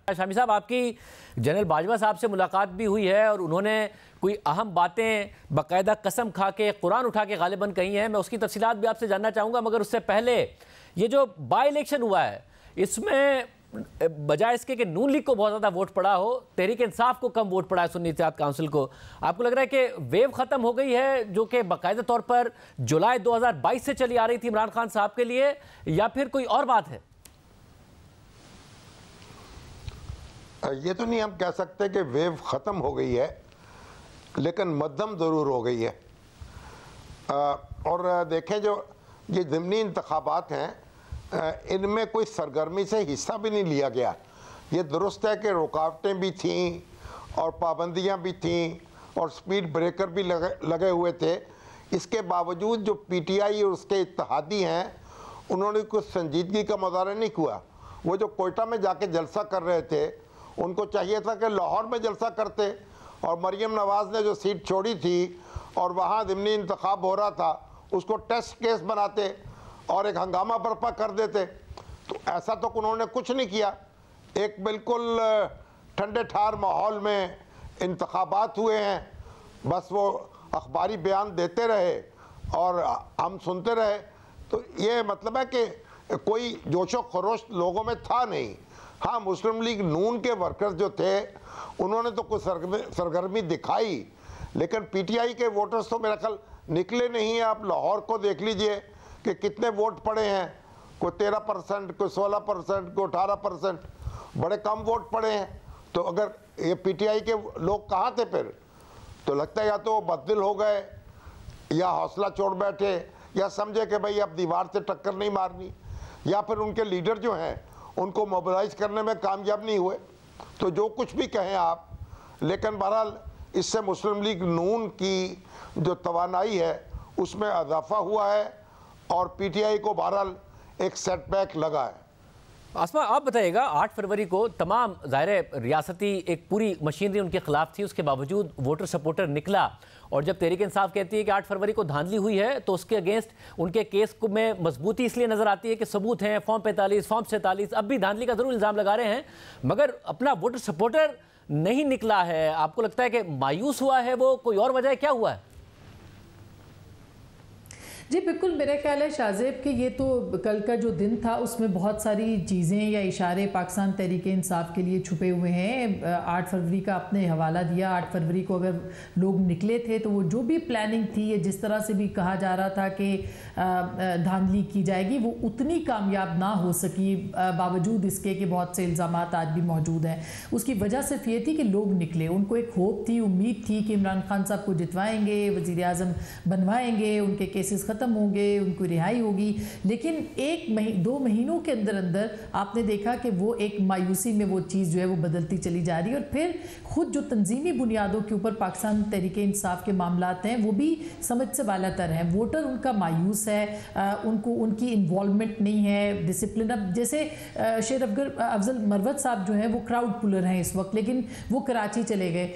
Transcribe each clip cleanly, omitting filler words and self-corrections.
شامی صاحب، آپ کی جنرل باجوہ صاحب سے ملاقات بھی ہوئی ہے اور انہوں نے کوئی اہم باتیں باقاعدہ قسم کھا کے قرآن اٹھا کے غالباً کہی ہیں. میں اس کی تفصیلات بھی آپ سے جاننا چاہوں گا، مگر اس سے پہلے یہ جو بائی الیکشن ہوا ہے اس میں بجائے اس کے کہ نون لیگ کو بہت زیادہ ووٹ پڑا ہو، تحریک انصاف کو کم ووٹ پڑا ہے سنی اتحاد کونسل کو. آپ کو لگ رہا ہے کہ ویو ختم ہو گئی ہے جو کہ باقاعدہ طور پر جولائی 2022 سے چلی آ رہی تھی عمران خان صاحب کے لیے، یا پھر کوئی اور بات ہے؟ یہ تو نہیں ہم کہہ سکتے کہ ویو ختم ہو گئی ہے، لیکن مدھم ضرور ہو گئی ہے. اور دیکھیں جو یہ ضمنی انتخابات ہیں ان میں کوئی سرگرمی سے حصہ بھی نہیں لیا گیا. یہ درست ہے کہ رکاوٹیں بھی تھیں اور پابندیاں بھی تھیں اور سپیڈ بریکر بھی لگے ہوئے تھے. اس کے باوجود جو پی ٹی آئی اور اس کے اتحادی ہیں انہوں نے کچھ سنجیدگی کا مظاہرہ نہیں کیا. وہ جو کوئٹہ میں جا کے جلسہ کر رہے تھے ان کو چاہیے تھا کہ لاہور میں جلسہ کرتے، اور مریم نواز نے جو سیٹ چھوڑی تھی اور وہاں ضمنی انتخاب ہو رہا تھا اس کو ٹیسٹ کیس بناتے اور ایک ہنگامہ برپا کر دیتے. تو ایسا تو انہوں نے کچھ نہیں کیا. ایک بالکل ٹھنڈے ٹھار ماحول میں انتخابات ہوئے ہیں، بس وہ اخباری بیان دیتے رہے اور ہم سنتے رہے. تو یہ مطلب ہے کہ کوئی جوش و خروش لوگوں میں تھا نہیں. ہاں، مسلم لیگ نون کے ورکرز جو تھے انہوں نے تو کچھ سرگرمی دکھائی، لیکن پی ٹی آئی کے ووٹرز تو میرا خیال نکلے نہیں ہیں. آپ لاہور کو دیکھ لیجئے کہ کتنے ووٹ پڑے ہیں، کوئی 13%، کوئی 16%، کوئی 18%، بڑے کم ووٹ پڑے ہیں. تو اگر یہ پی ٹی آئی کے لوگ کہاں تھے پھر؟ تو لگتا ہے یا تو وہ بددل ہو گئے یا حوصلہ چھوڑ بیٹھے یا سمجھے کہ بھئی اب دیوار سے ٹکر نہیں مارنی، یا پھر ان کے لیڈر جو ہیں ان کو موبلائز کرنے میں کامیاب نہیں ہوئے. تو جو کچھ بھی کہیں آپ، لیکن بہرحال اس سے مسلم لیگ نون کی جو توانائی ہے اس میں اضافہ ہوا ہے اور پی ٹی آئی کو بہرحال ایک سیٹ بیک لگا ہے. آسما، آپ بتائیے گا 8 فروری کو تمام ظاہر ریاستی ایک پوری مشینری ان کے خلاف تھی، اس کے باوجود ووٹر سپورٹر نکلا، اور جب تحریک انصاف کہتی ہے کہ 8 فروری کو دھاندلی ہوئی ہے تو اس کے اگینسٹ ان کے کیس میں مضبوطی اس لیے نظر آتی ہے کہ ثبوت ہیں، فارم 45، فارم 47، اب بھی دھاندلی کا ضرور الزام لگا رہے ہیں مگر اپنا ووٹر سپورٹر نہیں نکلا ہے. آپ کو لگتا ہے کہ مایوس ہوا ہے وہ؟ کوئی اور وجہ ہے؟ کیا ہوا ہے؟ جی بالکل، میرا خیال ہے شاہزیب کہ یہ تو کل کا جو دن تھا اس میں بہت ساری چیزیں یا اشارے پاکستان تحریک انصاف کے لیے چھپے ہوئے ہیں. 8 فروری کا آپ نے حوالہ دیا. 8 فروری کو اگر لوگ نکلے تھے تو وہ جو بھی پلاننگ تھی یا جس طرح سے بھی کہا جا رہا تھا کہ دھاندلی کی جائے گی وہ اتنی کامیاب نہ ہو سکی، باوجود اس کے کہ بہت سے الزامات آج بھی موجود ہیں. اس کی وجہ صرف یہ تھی کہ لوگ نکلے، ان کو ایک ہوپ تھی، امید تھی کہ عمران خان صاحب کو جتوائیں گے، وزیر اعظم بنوائیں گے، ان کے کیسز ختم ہوں گے، ان کو رہائی ہوگی. لیکن 1-2 مہینوں کے اندر اندر آپ نے دیکھا کہ وہ ایک مایوسی میں وہ چیز جو ہے وہ بدلتی چلی جا رہی ہے، اور پھر خود جو تنظیمی بنیادوں کے اوپر پاکستان تحریک انصاف کے معاملات ہیں وہ بھی سمجھ سے بالا تر ہیں. ووٹر ان کا مایوس ہے، ان کی انوالومنٹ نہیں ہے، ڈسپلن. اب جیسے شیر افضل مروت صاحب جو ہیں وہ کراؤڈ پولر ہیں اس وقت، لیکن وہ کراچی چلے گئے.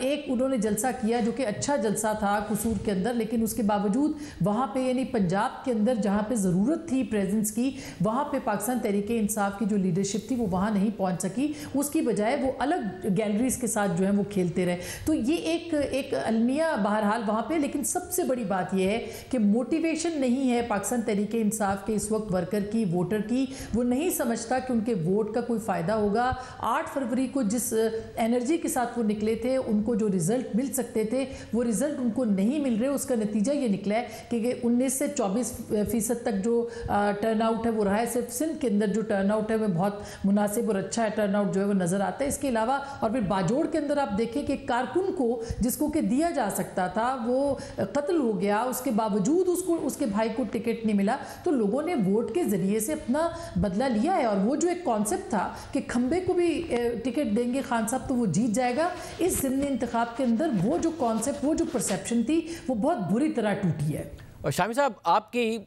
ایک انہوں نے جلسہ کیا جو کہ اچھا جلسہ تھا قصور کے اندر، لیکن اس کے باوجود وہاں پہ یعنی پنجاب کے اندر جہاں پہ ضرورت تھی پریزنس کی وہاں پہ پاکستان تحریک انصاف کی جو لیڈرشپ تھی وہ وہاں نہیں پہنچ سکی. اس کی بجائے وہ الگ گیلریز کے ساتھ جو ہیں وہ کھیلتے رہے. تو یہ ایک المیہ بہرحال وہاں پہ. لیکن سب سے بڑی بات یہ ہے کہ موٹیویشن نہیں ہے پاکستان تحریک انصاف کے اس وقت ورکر کی، ووٹر کی. وہ نہیں سمجھتا کہ ان کے ووٹ کا کوئی فائدہ ہوگا. 8 فروری کو جس انرجی کے ساتھ وہ نکلے تھے، ان کو جو رزلٹ مل سکتے تھے وہ رزلٹ ان کو نہیں مل رہے. اس کا نتیجہ یہ نکلا ہے کہ 19 سے 24% تک جو ٹرن آؤٹ ہے وہ رہا ہے. صرف سندھ کے اندر جو ٹرن آؤٹ ہے وہ بہت مناسب اور اچھا ہے، ٹرن آؤٹ جو ہے وہ نظر آتا ہے. اس کے علاوہ اور پھر باجوڑ کے اندر آپ دیکھیں کہ کارکن کو جس کو کہ دیا جا سکتا تھا وہ قتل ہو گیا، اس کے باوجود اس کے بھائی کو ٹکٹ نہیں ملا. تو لوگوں نے ووٹ کے ذریعے سے اپنا بدلہ لیا ہے، اور وہ جو ایک کانسیپٹ تھا کہ کھمبے کو بھی ٹکٹ دیں گے خان صاحب تو وہ جیت جائے گا، اس ضمنی انتخاب کے اندر وہ جو کانسیپٹ، وہ جو پرسیپشن تھی وہ بہت بری طرح ٹوٹی ہے. اور شامی صاحب، آپ کی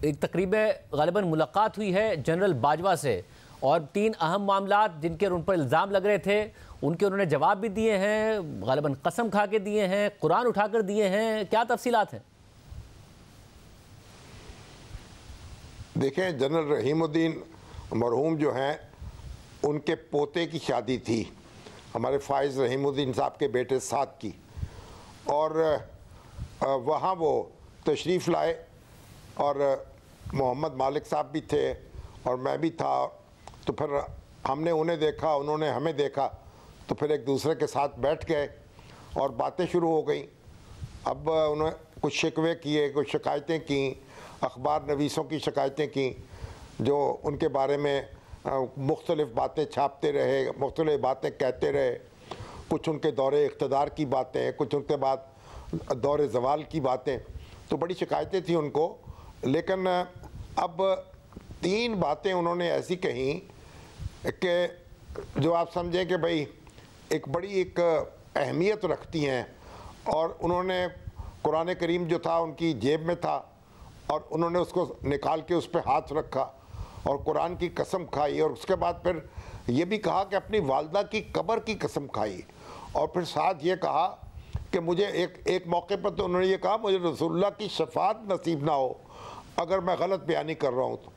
ایک تقریب غالباً ملاقات ہوئی ہے جنرل باجوہ سے، اور 3 اہم معاملات جن کے ان پر الزام لگ رہے تھے ان کے انہوں نے جواب بھی دیے ہیں، غالباً قسم کھا کے دیے ہیں، قرآن اٹھا کر دیے ہیں. کیا تفصیلات ہیں؟ دیکھیں، جنرل رحیم الدین مرحوم جو ہیں ان کے پوتے کی شادی تھی، ہمارے فائز رحیم الدین صاحب کے بیٹے سعد کی، اور وہاں وہ تشریف لائے اور محمد مالک صاحب بھی تھے اور میں بھی تھا، تو پھر ہم نے انہیں دیکھا، انہوں نے ہمیں دیکھا، تو پھر ایک دوسرے کے ساتھ بیٹھ گئے اور باتیں شروع ہو گئیں۔ اب انہوں نے کچھ شکوے کیے، کچھ شکایتیں کیں، اخبار نویسوں کی شکایتیں کیں جو ان کے بارے میں مختلف باتیں چھاپتے رہے، مختلف باتیں کہتے رہے، کچھ ان کے دور اقتدار کی باتیں، کچھ ان کے بعد دور زوال کی باتیں، تو بڑی شکایتیں تھیں ان کو۔ لیکن اب 3 باتیں انہوں نے ایسی کہیں کہ جو آپ سمجھیں کہ بھئی ایک بڑی ایک اہمیت رکھتی ہیں، اور انہوں نے قرآن کریم جو تھا ان کی جیب میں تھا اور انہوں نے اس کو نکال کے اس پہ ہاتھ رکھا اور قرآن کی قسم کھائی، اور اس کے بعد پھر یہ بھی کہا کہ اپنی والدہ کی قبر کی قسم کھائی، اور پھر ساتھ یہ کہا کہ مجھے ایک موقع پر تو انہوں نے یہ کہا مجھے رسول اللہ کی شفاعت نصیب نہ ہو اگر میں غلط بیانی کر رہا ہوں تو۔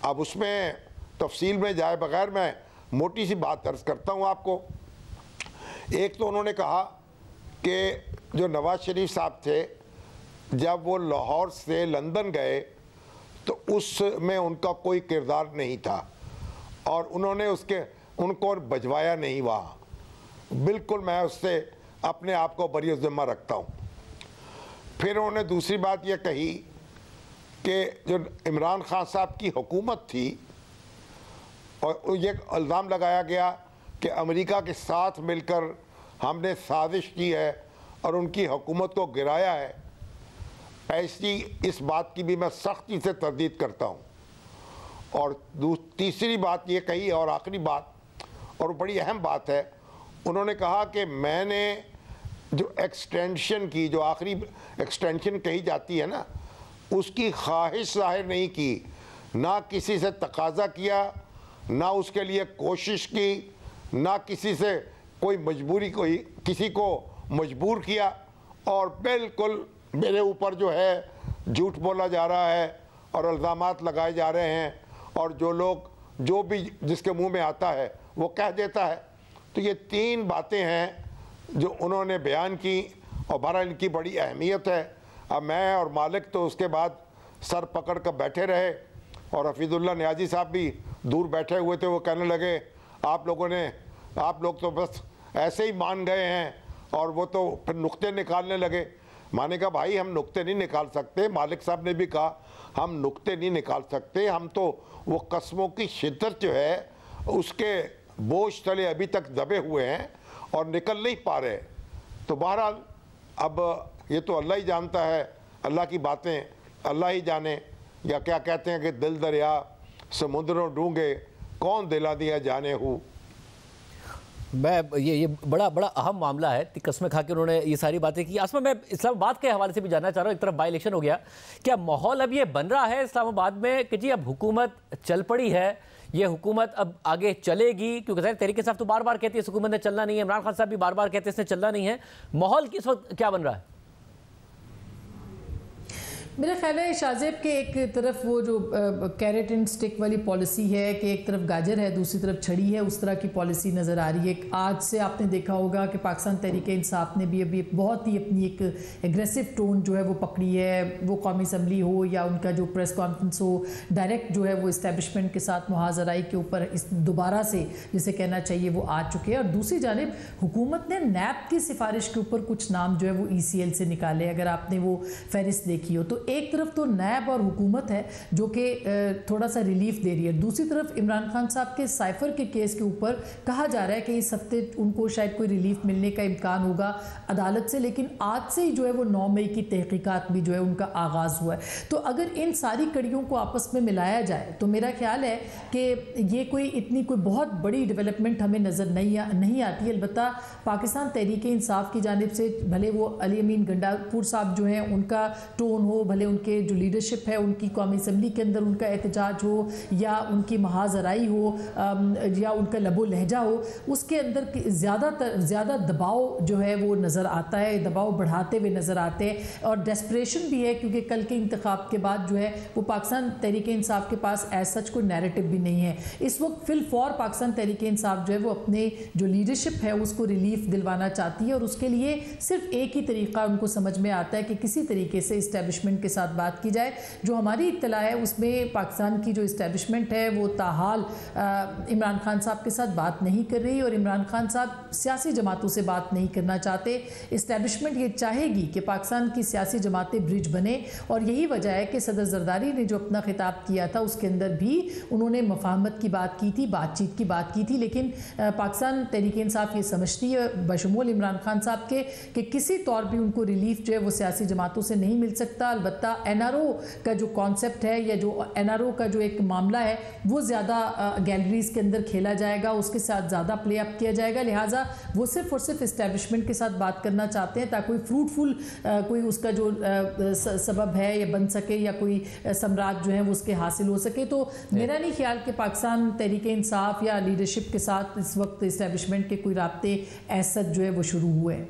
اب اس میں تفصیل میں جائے بغیر میں موٹی سی بات عرض کرتا ہوں آپ کو۔ ایک تو انہوں نے کہا کہ جو نواز شریف صاحب تھے جب وہ لاہور سے لندن گئے تو اس میں ان کا کوئی کردار نہیں تھا، اور انہوں نے ان کو بجوایا نہیں وہاں، بالکل میں اس سے اپنے آپ کو بری ذمہ رکھتا ہوں۔ پھر انہوں نے دوسری بات یہ کہی کہ جو عمران خان صاحب کی حکومت تھی، اور یہ الزام لگایا گیا کہ امریکہ کے ساتھ مل کر ہم نے سازش کی ہے اور ان کی حکومت کو گرایا ہے، اس بات کی بھی میں سختی سے تردید کرتا ہوں۔ اور تیسری بات یہ کہی، اور آخری بات اور بڑی اہم بات ہے، انہوں نے کہا کہ میں نے جو ایکسٹینشن کی، جو آخری ایکسٹینشن کہی جاتی ہے نا، اس کی خواہش ظاہر نہیں کی، نہ کسی سے تقاضا کیا، نہ اس کے لیے کوشش کی، نہ کسی سے کسی کو مجبور کیا، اور بالکل میرے اوپر جو ہے جھوٹ بولا جا رہا ہے اور الزامات لگائے جا رہے ہیں، اور جو بھی جس کے منہ میں آتا ہے وہ کہہ دیتا ہے۔ تو یہ 3 باتیں ہیں جو انہوں نے بیان کی، اور بہرحال ان کی بڑی اہمیت ہے۔ اب میں اور مالک تو اس کے بعد سر پکڑ کر بیٹھے رہے، اور حفیظ اللہ نیازی صاحب بھی دور بیٹھے ہوئے تھے، وہ کہنے لگے آپ لوگ تو بس ایسے ہی مان گئے ہیں، اور وہ تو پھر نقطے نکالنے لگے۔ میں نے کہا بھائی ہم نقطے نہیں نکال سکتے، مالک صاحب نے بھی کہا ہم نقطے نہیں نکال سکتے، ہم تو وہ قسموں کی شدت جو ہے اس کے بوجھ تلے ابھی تک دبے ہوئے ہیں اور نکل نہیں پا رہے۔ تو بہرحال اب یہ تو اللہ ہی جانتا ہے، اللہ کی باتیں اللہ ہی جانے، یا کیا کہتے ہیں کہ دل دریا سمندروں ڈونگے کون دلا دیا جانے ہو۔ یہ بڑا اہم معاملہ ہے، قسمیں کھا کے انہوں نے یہ ساری باتیں کی۔ آسما میں اسلام آباد کے حوالے سے بھی جاننا چاہ رہا ہوں، ایک طرف بائی الیکشن ہو گیا، کیا ماحول اب یہ بن رہا ہے اسلام آباد میں کہ جی اب حکومت چل پڑی ہے، یہ حکومت اب آگے چلے گی؟ کیونکہ ظاہر تحریک انصاف تو بار بار کہتی ہے اس حکومت نے چلنا نہیں ہے، عمران خان صاحب بھی بار بار کہتے ہیں اس نے چلنا نہیں ہے، ماحول کس وقت کیا بن رہا ہے؟ میرا خیال ہے شاہزیب کے ایک طرف وہ جو کیرٹ اینڈ سٹک والی پالیسی ہے کہ ایک طرف گاجر ہے دوسری طرف چھڑی ہے، اس طرح کی پالیسی نظر آ رہی ہے۔ آج سے آپ نے دیکھا ہوگا کہ پاکستان تحریک انصاف نے بھی ابھی بہت ہی اپنی ایک ایگریسو ٹون جو ہے وہ پکڑی ہے، وہ قومی اسمبلی ہو یا ان کا جو پریس کانفرنس ہو، ڈائریکٹ جو ہے وہ اسٹیبلشمنٹ کے ساتھ محاذرائی کے اوپر دوبارہ سے جسے کہنا چاہیے وہ آ چکے ہیں۔ اور دوسری جانب حکومت نے نیب کی سفارش کے اوپر کچھ نام جو ہے وہ ECL سے نکالے، اگر آپ نے وہ فہرست دیکھی ہو تو ایک طرف تو نیب اور حکومت ہے جو کہ تھوڑا سا ریلیف دے رہی ہے، دوسری طرف عمران خان صاحب کے سائفر کے کیس کے اوپر کہا جا رہا ہے کہ اس ہفتے ان کو شاید کوئی ریلیف ملنے کا امکان ہوگا عدالت سے، لیکن آج سے ہی جو ہے وہ 9 مئی کی تحقیقات بھی جو ہے ان کا آغاز ہوا ہے۔ تو اگر ان ساری کڑیوں کو آپس میں ملایا جائے تو میرا خیال ہے کہ یہ کوئی بہت بڑی ڈیولپمنٹ ہمیں نظر نہیں آتی۔ البتہ پاکستان تحریک انصاف کی جانب سے بھلے وہ علی امین گنڈا پور صاحب جو ہیں ان کا ٹون ہو، بھلے بھلے ان کے جو لیڈرشپ ہے ان کی قومی اسمبلی کے اندر ان کا احتجاج ہو یا ان کی محاذ آرائی ہو یا ان کا لب و لہجہ ہو، اس کے اندر زیادہ دباؤ جو ہے وہ نظر آتا ہے، دباؤ بڑھاتے ہوئے نظر آتے ہیں، اور ڈیسپریشن بھی ہے کیونکہ کل کے انتخاب کے بعد جو ہے وہ پاکستان تحریک انصاف کے پاس ایز سچ کوئی نیریٹو بھی نہیں ہے۔ اس وقت فی الفور پاکستان تحریک انصاف جو ہے وہ اپنے جو لیڈرشپ ہے اس کو ریلیف دلوانا چاہتی ہے، اور اس کے لیے صرف ایک ہی طریقہ ان کو سمجھ میں آتا ہے کہ کسی طریقے سے اسٹیبلشمنٹ کے ساتھ بات کی جائے۔ جو ہماری اطلاع ہے اس میں پاکستان کی جو اسٹیبلشمنٹ ہے وہ تاحال عمران خان صاحب کے ساتھ بات نہیں کر رہی، اور عمران خان صاحب سیاسی جماعتوں سے بات نہیں کرنا چاہتے۔ اسٹیبلشمنٹ یہ چاہے گی کہ پاکستان کی سیاسی جماعتیں برج بنے، اور یہی وجہ ہے کہ صدر زرداری نے جو اپنا خطاب کیا تھا اس کے اندر بھی انہوں نے مفاہمت کی بات کی تھی، بات چیت کی بات کی تھی، لیکن پاکستان تحریک انصاف یہ سمجھتی ہے بشمول عمران خان صاحب کے کہ کسی طور بھی ان کو ریلیف جو ہے وہ سیاسی جماعتوں سے نہیں مل سکتا۔ البتہ این آر او کا جو کانسیپٹ ہے یا جو این آر او کا جو ایک معاملہ ہے وہ زیادہ گیلریز کے اندر کھیلا جائے گا، اس کے ساتھ زیادہ پلے اپ کیا جائے گا، لہٰذا وہ صرف اور صرف اسٹیبلشمنٹ کے ساتھ بات کرنا چاہتے ہیں تاکہ کوئی فروٹفل کوئی اس کا جو سبب ہے یا بن سکے یا کوئی ثمرات جو ہیں وہ اس کے حاصل ہو سکے۔ تو میرا نہیں خیال کہ پاکستان تحریک انصاف یا لیڈرشپ کے ساتھ اس وقت اسٹیبلشمنٹ کے کوئی رابطے ایسا جو ہے وہ شروع ہوئے۔